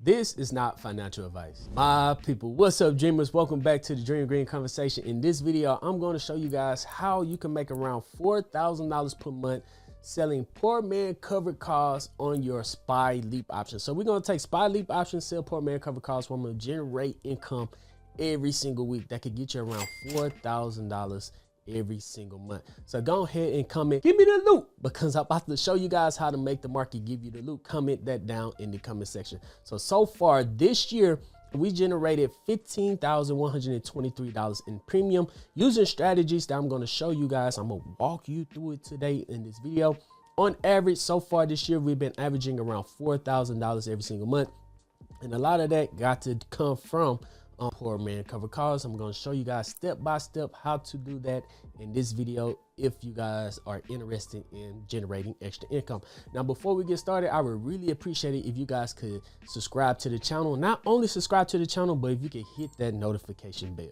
This is not financial advice. My people, what's up, dreamers? Welcome back to the Dream Green Conversation. In this video, I'm going to show you guys how you can make around $4,000 per month selling poor man covered calls on your SPY LEAP option. So we're going to take SPY LEAP options, sell poor man covered calls, where I'm going to generate income every single week that could get you around $4,000 every single month. So go ahead and comment, give me the loot, because I'm about to show you guys how to make the market give you the loot. Comment that down in the comment section. So far this year, we generated $15,123 in premium using strategies that I'm going to show you guys. I'm going to walk you through it today in this video. On average, so far this year, we've been averaging around $4,000 every single month. And a lot of that got to come from poor man cover calls. I'm going to show you guys step by step how to do that in this video if you guys are interested in generating extra income. Now, before we get started, I would really appreciate it if you guys could subscribe to the channel. Not only subscribe to the channel, but if you could hit that notification bell.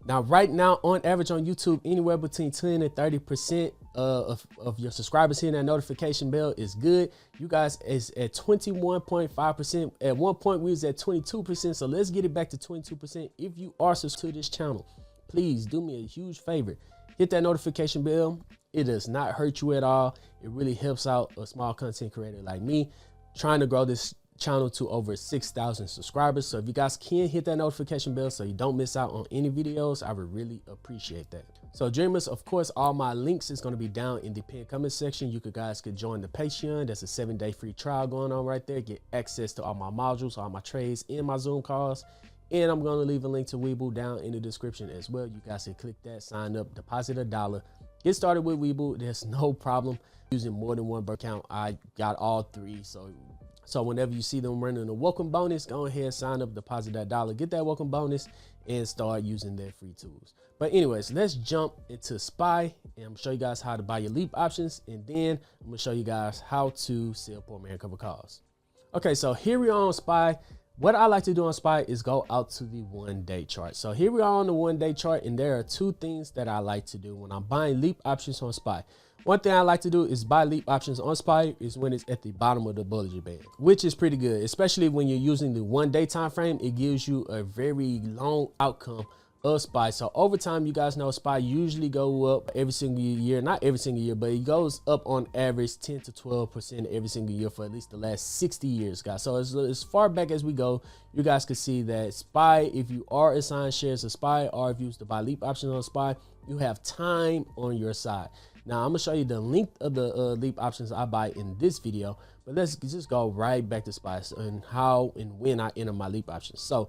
Now, right now, on average on YouTube, anywhere between 10 and 30% of your subscribers hitting that notification bell is good. You guys is at 21.5%. At one point, we was at 22%. So let's get it back to 22%. If you are subscribed to this channel, please do me a huge favor. Hit that notification bell. It does not hurt you at all. It really helps out a small content creator like me trying to grow this channel to over 6,000 subscribers. So if you guys can hit that notification bell so you don't miss out on any videos, I would really appreciate that. So dreamers, of course, all my links is going to be down in the pinned comment section. You guys could join the Patreon. That's a 7-day free trial going on right there. Get access to all my modules, all my trades, and my Zoom calls. And I'm going to leave a link to Webull down in the description as well. You guys can click that, sign up, deposit $1, get started with Webull. There's no problem using more than one account. I got all three. So whenever you see them running a welcome bonus, go ahead, sign up, deposit that $1, get that welcome bonus, and start using their free tools. But anyways, let's jump into SPY, and I'm gonna show you guys how to buy your LEAP options, and then I'm gonna show you guys how to sell poor man cover calls. Okay, so here we are on SPY. What I like to do on SPY is go out to the 1-day chart. So here we are on the 1-day chart, and there are two things that I like to do when I'm buying LEAP options on SPY. One thing I like to do is buy LEAP options on SPY is when it's at the bottom of the Bollinger Band, which is pretty good, especially when you're using the 1-day time frame. It gives you a very long outcome of SPY. So over time, you guys know SPY usually go up every single year, not every single year, but it goes up on average 10 to 12% every single year for at least the last 60 years, guys. So as far back as we go, you guys can see that SPY, if you are assigned shares of SPY or if you use to buy LEAP options on SPY, you have time on your side. Now, I'm going to show you the length of the LEAP options I buy in this video, but let's just go right back to SPY and how and when I enter my LEAP options. So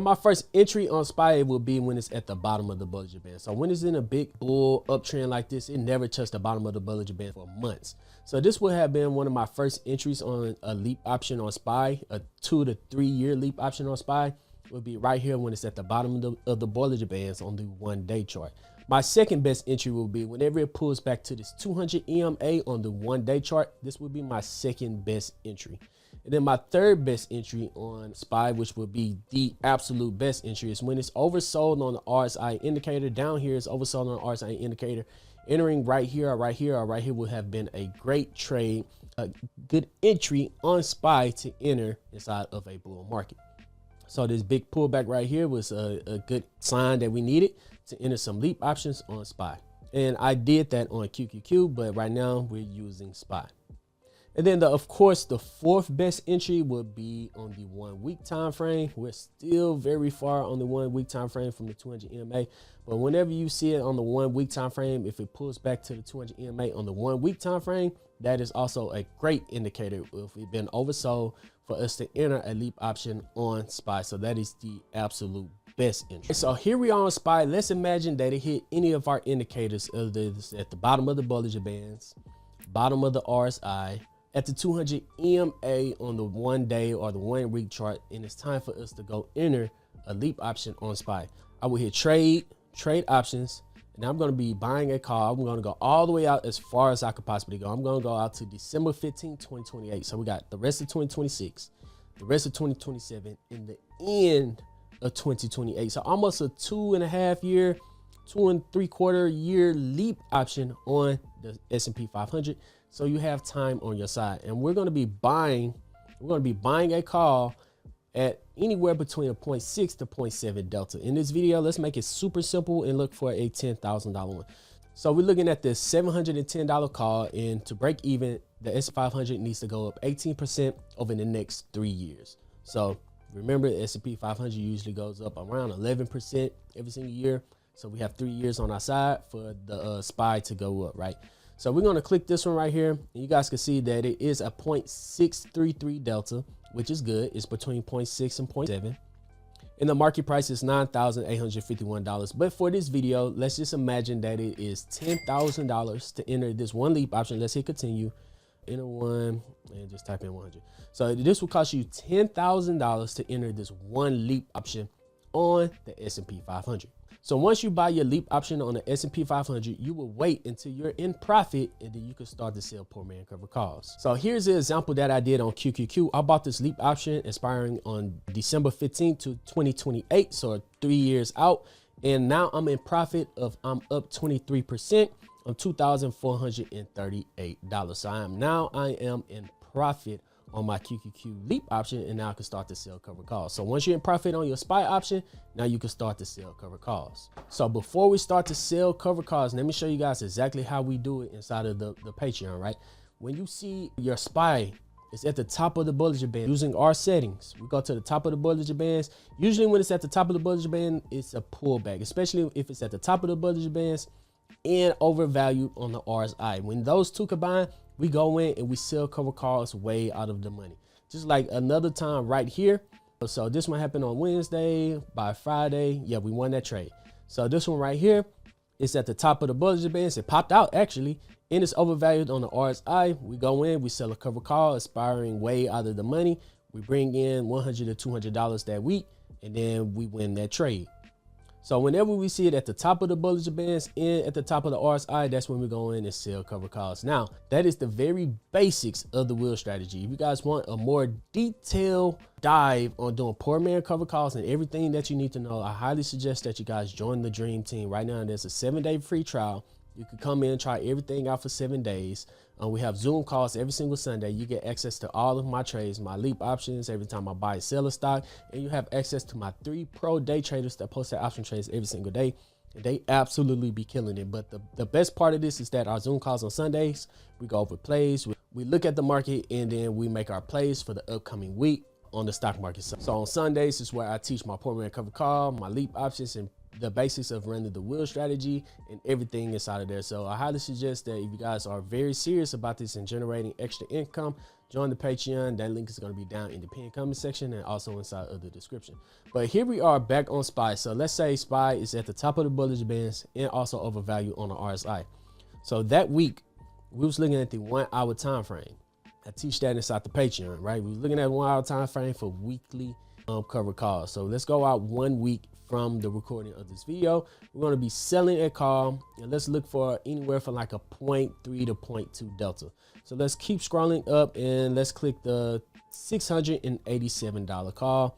my first entry on SPY will be when it's at the bottom of the Bollinger Band. So when it's in a big bull uptrend like this, it never touched the bottom of the Bollinger Band for months. So this would have been one of my first entries on a LEAP option on SPY. A 2 to 3 year LEAP option on SPY would be right here when it's at the bottom of the Bollinger Bands on the 1-day chart. My second best entry will be whenever it pulls back to this 200 EMA on the 1-day chart. This would be my second best entry. And then my third best entry on SPY, which would be the absolute best entry, is when it's oversold on the RSI indicator. Down here is oversold on the RSI indicator. Entering right here or right here or right here would have been a great trade, a good entry on SPY to enter inside of a bull market. So this big pullback right here was a good sign that we needed to enter some LEAP options on SPY. And I did that on QQQ, but right now we're using SPY. And then of course, the fourth best entry would be on the 1-week time frame. We're still very far on the 1-week time frame from the 200 EMA, but whenever you see it on the 1-week time frame, if it pulls back to the 200 EMA on the 1-week time frame, that is also a great indicator if we've been oversold for us to enter a LEAP option on SPY. So that is the absolute best entry. So here we are on SPY. Let's imagine that it hit any of our indicators at the bottom of the Bollinger Bands, bottom of the RSI, at the 200 EMA on the 1-day or the 1-week chart, and it's time for us to go enter a LEAP option on SPY. I will hit trade options, and I'm going to be buying a call. I'm going to go all the way out as far as I could possibly go. I'm going to go out to December 15, 2028. So we got the rest of 2026, the rest of 2027, and the end of 2028. So almost a 2.5 year, 2 3/4 year LEAP option on the S&P 500. So you have time on your side, and we're going to be buying a call at anywhere between a 0.6 to 0.7 delta. In this video, let's make it super simple and look for a $10,000 one. So we're looking at this $710 call, and to break even, the S&P 500 needs to go up 18% over the next 3 years. So remember, the S&P 500 usually goes up around 11% every single year. So we have 3 years on our side for the SPY to go up, right? So we're gonna click this one right here, and you guys can see that it is a 0.633 delta, which is good. It's between 0.6 and 0.7. And the market price is $9,851. But for this video, let's just imagine that it is $10,000 to enter this one leap option. Let's hit continue, enter one, and just type in 100. So this will cost you $10,000 to enter this one leap option on the S&P 500. So once you buy your leap option on the S&P 500, you will wait until you're in profit, and then you can start to sell poor man cover calls. So here's the example that I did on QQQ. I bought this leap option expiring on December 15th to 2028, so 3 years out. And now I'm in profit of, I'm up 23% on $2,438. So I am in profit on my QQQ leap option, and now I can start to sell cover calls. So once you're in profit on your SPY option, now you can start to sell cover calls. So before we start to sell cover calls, let me show you guys exactly how we do it inside of the Patreon, right? When you see your SPY is at the top of the Bollinger Band, using our settings, we go to the top of the Bollinger Bands. Usually when it's at the top of the Bollinger Band, it's a pullback, especially if it's at the top of the Bollinger Bands and overvalued on the RSI. When those two combine, we go in and we sell cover calls way out of the money. Just like another time right here. So this one happened on Wednesday. By Friday, yeah, we won that trade. So this one right here, it's at the top of the Bollinger Bands. It popped out actually, and it's overvalued on the RSI. We go in, we sell a cover call, expiring way out of the money. We bring in $100 to $200 that week, and then we win that trade. So whenever we see it at the top of the Bollinger Bands and at the top of the RSI, that's when we go in and sell cover calls. Now, that is the very basics of the wheel strategy. If you guys want a more detailed dive on doing poor man cover calls and everything that you need to know, I highly suggest that you guys join the Dream Team. Right now, there's a 7-day free trial. You can come in and try everything out for 7 days. We have Zoom calls every single Sunday. You get access to all of my trades, my leap options, every time I buy and sell a stock. And you have access to my 3 pro day traders that post their option trades every single day. And they absolutely be killing it. But the best part of this is that our Zoom calls on Sundays, we go over plays. We look at the market, and then we make our plays for the upcoming week on the stock market. So on Sundays is where I teach my poor man cover call, my leap options, and the basics of running the wheel strategy and everything inside of there. So I highly suggest that if you guys are very serious about this and generating extra income, join the Patreon. That link is going to be down in the pinned comment section and also inside of the description. But here we are back on SPY. So let's say SPY is at the top of the Bollinger Bands and also overvalued on the RSI. So that week we was looking at the 1 hour time frame. I teach that inside the Patreon, right? We were looking at 1 hour time frame for weekly cover calls. So let's go out 1 week from the recording of this video. We're going to be selling a call, and let's look for anywhere from like a 0.3 to 0.2 delta. So let's keep scrolling up, and let's click the $687 call,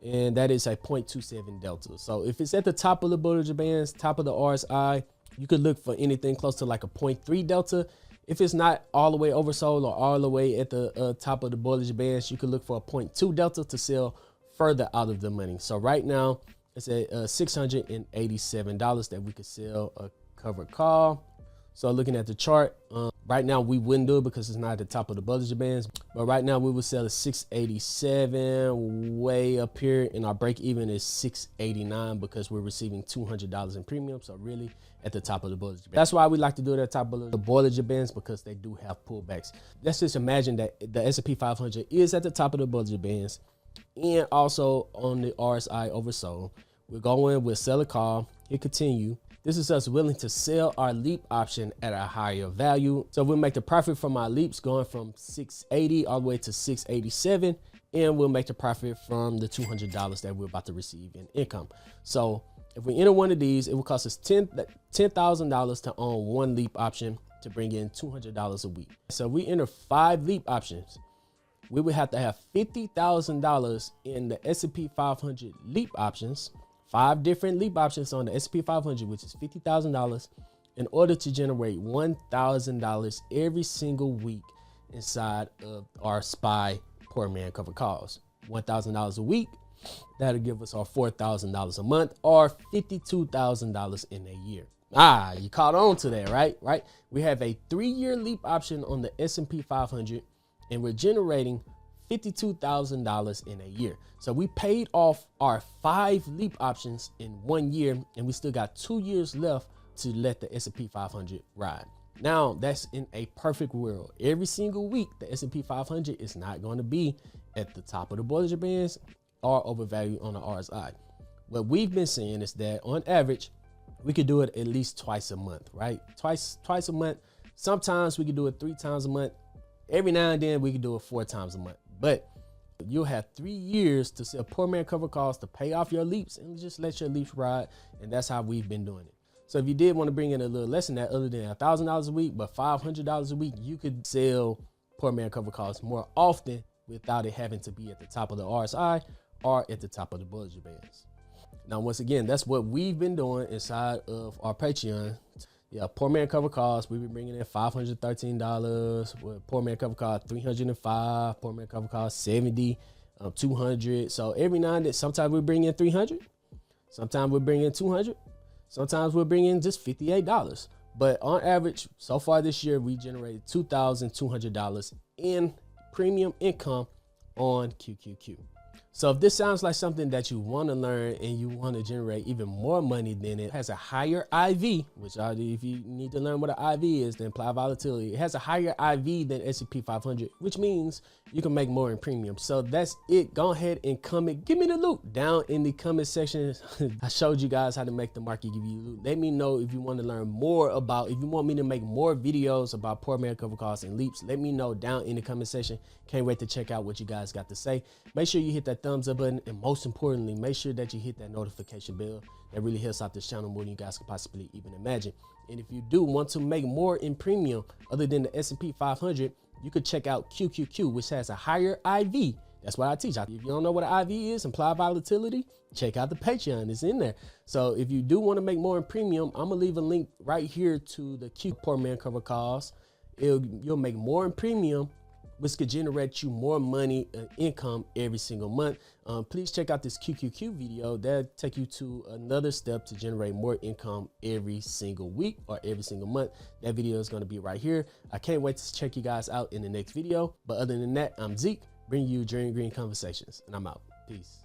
and that is a 0.27 delta. So if it's at the top of the Bollinger Bands, top of the RSI, you could look for anything close to like a 0.3 delta. If it's not all the way oversold or all the way at the top of the Bollinger Bands, you could look for a 0.2 delta to sell further out of the money. So right now, it's at $687 that we could sell a covered call. So looking at the chart, right now we wouldn't do it because it's not at the top of the Bollinger Bands. But right now we would sell at 687 way up here, and our break even is 689 because we're receiving $200 in premium. So really at the top of the Bollinger Bands. That's why we like to do it at the top of the Bollinger Bands, because they do have pullbacks. Let's just imagine that the S&P 500 is at the top of the Bollinger Bands and also on the RSI oversold. We're going, we'll sell a call, hit continue. This is us willing to sell our leap option at a higher value. So we'll make the profit from our leaps going from 680 all the way to 687. And we'll make the profit from the $200 that we're about to receive in income. So if we enter one of these, it will cost us $10,000 to own one leap option to bring in $200 a week. So we enter 5 leap options. We would have to have $50,000 in the S&P 500 leap options, 5 different leap options on the S&P 500, which is $50,000, in order to generate $1,000 every single week inside of our SPY poor man cover calls. $1,000 a week. That'll give us our $4,000 a month, or $52,000 in a year. You caught on to that, right? We have a 3-year LEAP option on the S&P 500, and we're generating $52,000 in a year. So we paid off our 5 LEAP options in 1 year, and we still got 2 years left to let the S&P 500 ride. Now, that's in a perfect world. Every single week, the S&P 500 is not going to be at the top of the Bollinger Bands or overvalued on the RSI. What we've been saying is that on average, we could do it at least twice a month, right? Twice a month. Sometimes we could do it 3 times a month. Every now and then we could do it 4 times a month. But you'll have 3 years to sell poor man cover calls to pay off your LEAPS and just let your LEAPS ride. And that's how we've been doing it. So if you did want to bring in a little less than that, other than $1,000 a week, but $500 a week, you could sell poor man cover calls more often without it having to be at the top of the RSI or at the top of the Bollinger Bands. Now, once again, that's what we've been doing inside of our Patreon. Yeah, poor man cover calls, we've been bringing in $513. With poor man cover call, $305. Poor man cover call, $70, $200. So every now and then, sometimes we bring in $300. Sometimes we bring in $200. Sometimes we'll bring in just $58. But on average, so far this year, we generated $2,200 in premium income on QQQ. So if this sounds like something that you want to learn and you want to generate even more money, then it has a higher IV, which if you need to learn what an IV is, then implied volatility. It has a higher IV than S&P 500, which means you can make more in premium. So that's it. Go ahead and comment. Give me the loot down in the comment section. I showed you guys how to make the market give you loot. Let me know if you want to learn more about, if you want me to make more videos about poor man cover calls and LEAPS. Let me know down in the comment section. Can't wait to check out what you guys got to say. Make sure you hit that thumbs up button, and most importantly, make sure that you hit that notification bell. That really helps out this channel more than you guys could possibly even imagine. And if you do want to make more in premium other than the S&P 500, you could check out QQQ, which has a higher IV. That's what I teach. If you don't know what an IV is, implied volatility, check out the Patreon. It's in there. So if you do want to make more in premium, I'm gonna leave a link right here to the Q poor man cover calls. You'll make more in premium, which could generate you more money income every single month. Please check out this QQQ video. That'll take you to another step to generate more income every single week or every single month. That video is going to be right here. I can't wait to check you guys out in the next video. But other than that, I'm Zeke, bringing you Dream Green Conversations, and I'm out. Peace.